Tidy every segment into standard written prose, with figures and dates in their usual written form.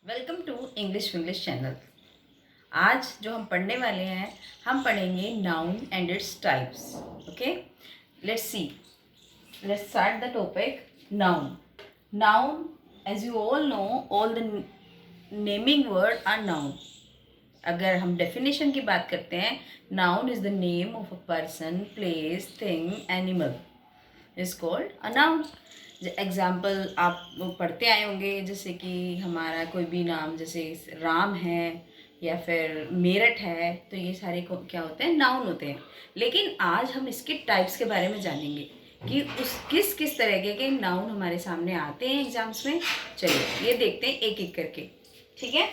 Welcome to English channel. आज जो हम पढ़ने वाले हैं, हम पढ़ेंगे noun and its types. Okay, let's see, let's start the topic. Noun. Noun, as you all know, all the naming word are noun. अगर हम डेफिनेशन की बात करते हैं, noun is the name of a person, place, thing, animal is called a noun. Example आप पढ़ते आए होंगे, जैसे कि हमारा कोई भी नाम, जैसे राम है या फिर मेरठ है, तो ये सारे क्या होते हैं, नाउन होते हैं। लेकिन आज हम इसके टाइप्स के बारे में जानेंगे कि उस किस किस तरीके के नाउन हमारे सामने आते हैं एग्जाम्स में। चलिए ये देखते हैं एक एक करके, ठीक है।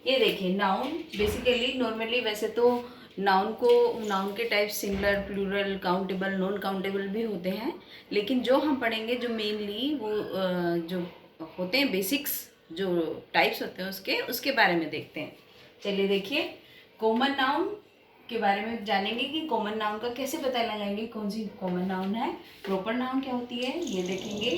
ये देखिए, नाउन बेसिकली नॉर्मली वैसे तो नाउन के type singular, plural, countable, non countable भी होते हैं। लेकिन जो हम पढ़ेंगे, जो मेनली वो जो होते हैं बेसिक्स, जो टाइप्स होते हैं उसके बारे में देखते हैं। चलिए देखिए, कॉमन नाउन के बारे में जानेंगे कि कॉमन नाउन का कैसे पता लगाएंगे, कौन सी कॉमन नाउन है। प्रॉपर नाउन क्या होती है ये देखेंगे,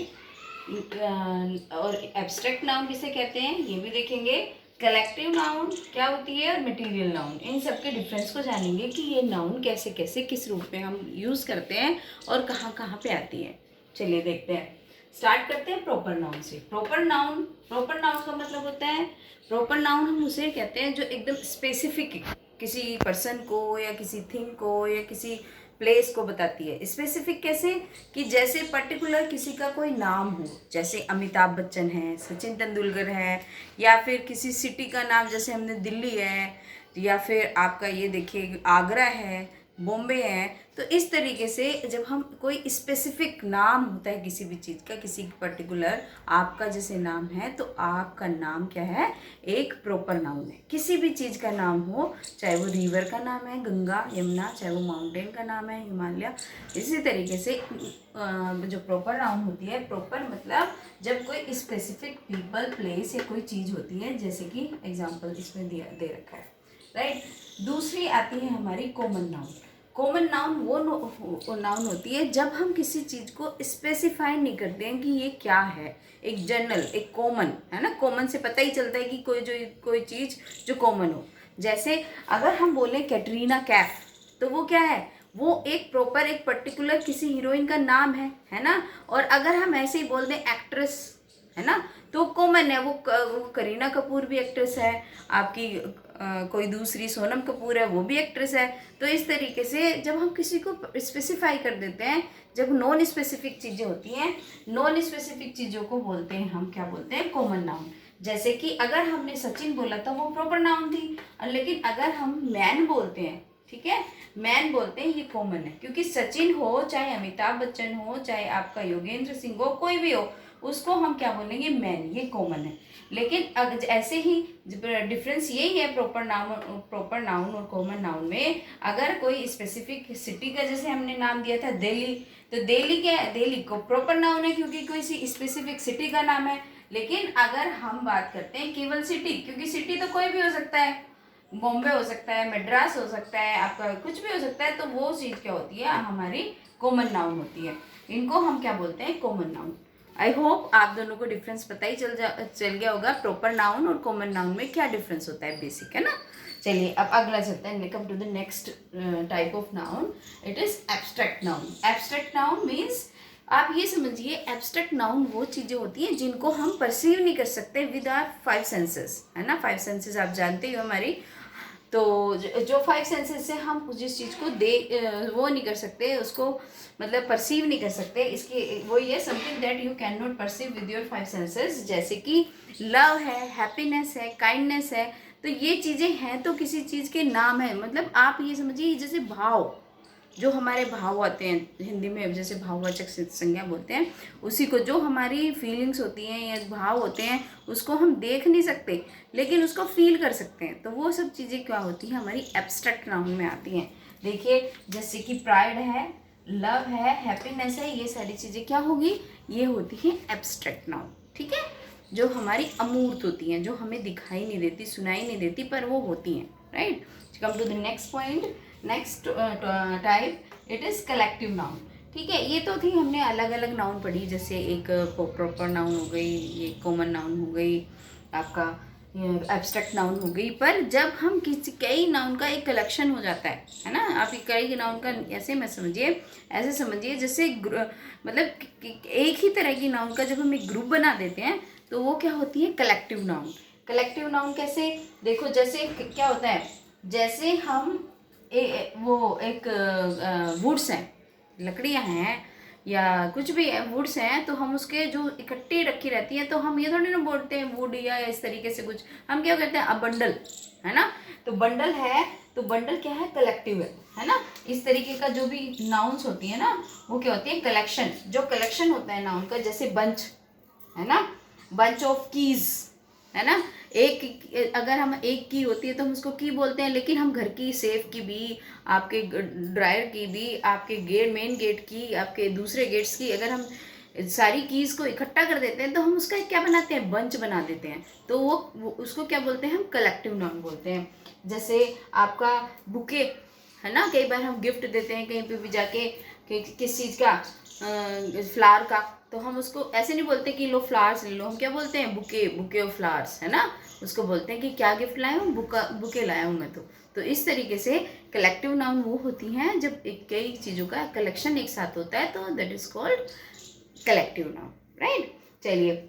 और एब्स्ट्रैक्ट नाउन किसे कहते हैं ये भी देखेंगे। कलेक्टिव नाउन क्या होती है और मटेरियल नाउन, इन सब के डिफरेंस को जानेंगे कि ये नाउन कैसे कैसे किस रूप में हम यूज़ करते हैं और कहाँ कहाँ पे आती है। चलिए देखते हैं, स्टार्ट करते हैं प्रॉपर नाउन से। प्रॉपर नाउन का मतलब होता है, प्रॉपर नाउन हम उसे कहते हैं जो एकदम स्पेसिफिक किसी पर्सन को या किसी थिंग को या किसी प्लेस को बताती है। स्पेसिफिक कैसे, कि जैसे पर्टिकुलर किसी का कोई नाम हो, जैसे अमिताभ बच्चन है, सचिन तेंदुलकर है, या फिर किसी सिटी का नाम, जैसे हमने दिल्ली है, या फिर आपका ये देखिए आगरा है, बॉम्बे है। तो इस तरीके से जब हम कोई स्पेसिफिक नाम होता है किसी भी चीज़ का, किसी पर्टिकुलर आपका जैसे नाम है, तो आपका नाम क्या है, एक प्रॉपर नाउन है। किसी भी चीज़ का नाम हो, चाहे वो रिवर का नाम है गंगा यमुना, चाहे वो माउंटेन का नाम है हिमालय। इसी तरीके से जो प्रॉपर नाउन होती है, प्रॉपर मतलब जब कोई स्पेसिफिक पीपल, प्लेस या कोई चीज़ होती है, जैसे कि एग्जाम्पल इसमें दे रखा है, राइट। दूसरी आती है हमारी कॉमन नाउन। कॉमन नाउन वो नाउन होती है जब हम किसी चीज़ को स्पेसिफाई नहीं करते हैं कि ये क्या है। एक जनरल, एक कॉमन है ना, कॉमन से पता ही चलता है कि कोई चीज़ जो कॉमन हो। जैसे अगर हम बोलें कैटरीना कैफ, तो वो क्या है, वो एक प्रॉपर एक पर्टिकुलर किसी हीरोइन का नाम है ना। और अगर हम ऐसे ही बोल दें एक्ट्रेस, है ना, तो कॉमन है। वो करीना कपूर भी एक्ट्रेस है, आपकी कोई दूसरी सोनम कपूर है, वो भी एक्ट्रेस है। तो इस तरीके से जब हम किसी को स्पेसिफाई कर देते हैं, जब नॉन स्पेसिफिक चीज़ें होती हैं, नॉन स्पेसिफिक चीज़ों को बोलते हैं हम, क्या बोलते हैं, कॉमन नाउन। जैसे कि अगर हमने सचिन बोला था, वो प्रॉपर नाउन थी। लेकिन अगर हम मैन बोलते हैं, ठीक है, मैन बोलते हैं, ये कॉमन है। क्योंकि सचिन हो, चाहे अमिताभ बच्चन हो, चाहे आपका योगेंद्र सिंह हो, कोई भी हो, उसको हम क्या बोलेंगे, मैन, ये कॉमन है। लेकिन ऐसे ही डिफरेंस यही है प्रॉपर नाउन और कॉमन नाउन में। अगर कोई स्पेसिफिक सिटी का, जैसे हमने नाम दिया था दिल्ली, तो दिल्ली क्या है, दिल्ली को प्रॉपर नाउन है क्योंकि कोई सी स्पेसिफिक सिटी का नाम है। लेकिन अगर हम बात करते हैं केवल सिटी, क्योंकि सिटी तो कोई भी हो सकता है, बॉम्बे हो सकता है, मद्रास हो सकता है, आपका कुछ भी हो सकता है, तो वो चीज़ क्या होती है, हमारी कॉमन नाउन होती है। इनको हम क्या बोलते हैं, कॉमन नाउन। आई होप आप दोनों को डिफरेंस पता ही चल गया होगा, प्रॉपर नाउन और कॉमन नाउन में क्या डिफरेंस होता है, बेसिक है ना। चलिए अब अगला चलते हैं, come to the next type of noun. It is abstract noun. Abstract noun means, आप ये समझिए, एब्स्ट्रैक्ट नाउन वो चीज़ें होती हैं जिनको हम परसीव नहीं कर सकते विद आर फाइव सेंसेस, है ना। फाइव सेंसेस आप जानते हो हमारी। तो जो फाइव सेंसेस से हम जिस चीज़ को वो नहीं कर सकते, उसको मतलब परसीव नहीं कर सकते, इसकी वो ये something that you can not perceive with your five senses. जैसे कि लव है, हैप्पीनेस है, काइंडनेस है। तो ये चीज़ें हैं तो किसी चीज़ के नाम है, मतलब आप ये समझिए, जैसे भाव, जो हमारे भाव आते हैं हिंदी में, जैसे भाववाचक संज्ञा बोलते हैं, उसी को, जो हमारी फीलिंग्स होती हैं या भाव होते हैं, उसको हम देख नहीं सकते लेकिन उसको फील कर सकते हैं। तो वो सब चीज़ें क्या होती हैं, हमारी एब्स्ट्रैक्ट नाउन में आती हैं। देखिए, जैसे कि प्राइड है, लव है, हैप्पीनेस है, ये सारी चीज़ें क्या होगी, ये होती हैं एब्स्ट्रैक्ट नाउन, ठीक है, जो हमारी अमूर्त होती हैं, जो हमें दिखाई नहीं देती, सुनाई नहीं देती, पर वो होती हैं, right. Come to the next point, next type, it is collective noun. ठीक है, ये तो थी, हमने अलग अलग नाउन पढ़ी, जैसे एक प्रॉपर नाउन हो गई, ये कॉमन नाउन हो गई आपका, एब्स्ट्रैक्ट नाउन हो गई। पर जब हम किसी कई नाउन का एक कलेक्शन हो जाता है ना, आप कई नाउन का ऐसे मत समझिए, ऐसे समझिए जैसे मतलब एक ही तरह की नाउन का जब हम एक ग्रुप बना देते हैं तो वो क्या होती है, कलेक्टिव नाउन। कलेक्टिव नाउन कैसे, देखो जैसे क्या होता है, जैसे हम वो एक वुड्स हैं, लकड़ियाँ हैं या कुछ भी वुड्स हैं, तो हम उसके जो इकट्ठी रखी रहती हैं तो हम ये थोड़ी ना बोलते हैं वुड या इस तरीके से कुछ, हम क्या कहते हैं अ बंडल, है ना। तो बंडल है, तो बंडल क्या है, कलेक्टिव है ना। इस तरीके का जो भी नाउन्स होती है ना वो क्या होती है, कलेक्शन। जो कलेक्शन होता है नाउन का, जैसे बंच है ना, बंच ऑफ कीज है ना। एक अगर हम एक की होती है तो हम उसको की बोलते हैं, लेकिन हम घर की सेफ की भी, आपके ड्रायर की भी, आपके गेट मेन गेट की, आपके दूसरे गेट्स की, अगर हम सारी कीज़ को इकट्ठा कर देते हैं तो हम उसका क्या बनाते हैं, बंच बना देते हैं। तो वो उसको क्या बोलते हैं, हम कलेक्टिव नाउन बोलते हैं। जैसे आपका बुके है ना, कई बार हम गिफ्ट देते हैं कहीं पे भी जाके, किस चीज़ का, फ्लावर का, तो हम उसको ऐसे नहीं बोलते कि लो फ्लावर्स ले लो, हम क्या बोलते हैं, बुके, बुके ऑफ फ्लावर्स है ना। उसको बोलते हैं कि क्या गिफ्ट लाया हूँ, बुके लाया हूँ मैं। तो इस तरीके से कलेक्टिव नाउन वो होती हैं जब कई चीज़ों का कलेक्शन एक साथ होता है, तो that is called collective noun, right. चलिए,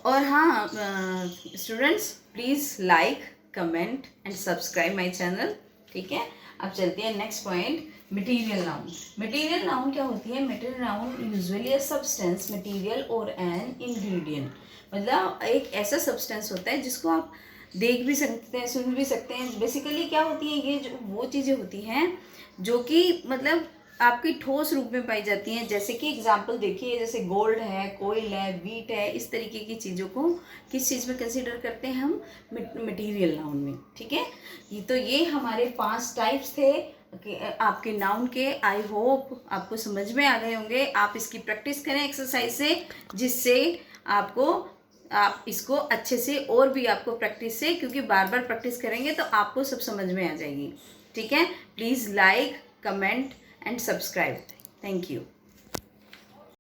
और हाँ students, please like, comment and subscribe my channel, ठीक है। अब चलते हैं next point, material noun. Material noun क्या होती है, material noun usually a substance, material और एन इंग्रेडिएंट। मतलब एक ऐसा सब्सटेंस होता है जिसको आप देख भी सकते हैं, सुन भी सकते हैं। बेसिकली क्या होती है, ये जो वो चीज़ें होती हैं जो कि मतलब आपकी ठोस रूप में पाई जाती हैं। जैसे कि एग्जाम्पल देखिए, जैसे गोल्ड है, कोयल है, वीट है, इस तरीके की चीज़ों को किस चीज़ में कंसीडर करते हैं हम, मटेरियल नाउन में, ठीक है। तो ये हमारे 5 टाइप्स थे आपके नाउन के। आई होप आपको समझ में आ गए होंगे। आप इसकी प्रैक्टिस करें एक्सरसाइज से, जिससे आप इसको अच्छे से, और भी आपको प्रैक्टिस से, क्योंकि बार बार प्रैक्टिस करेंगे तो आपको सब समझ में आ जाएगी, ठीक है। Please like, comment and subscribe. Thank you.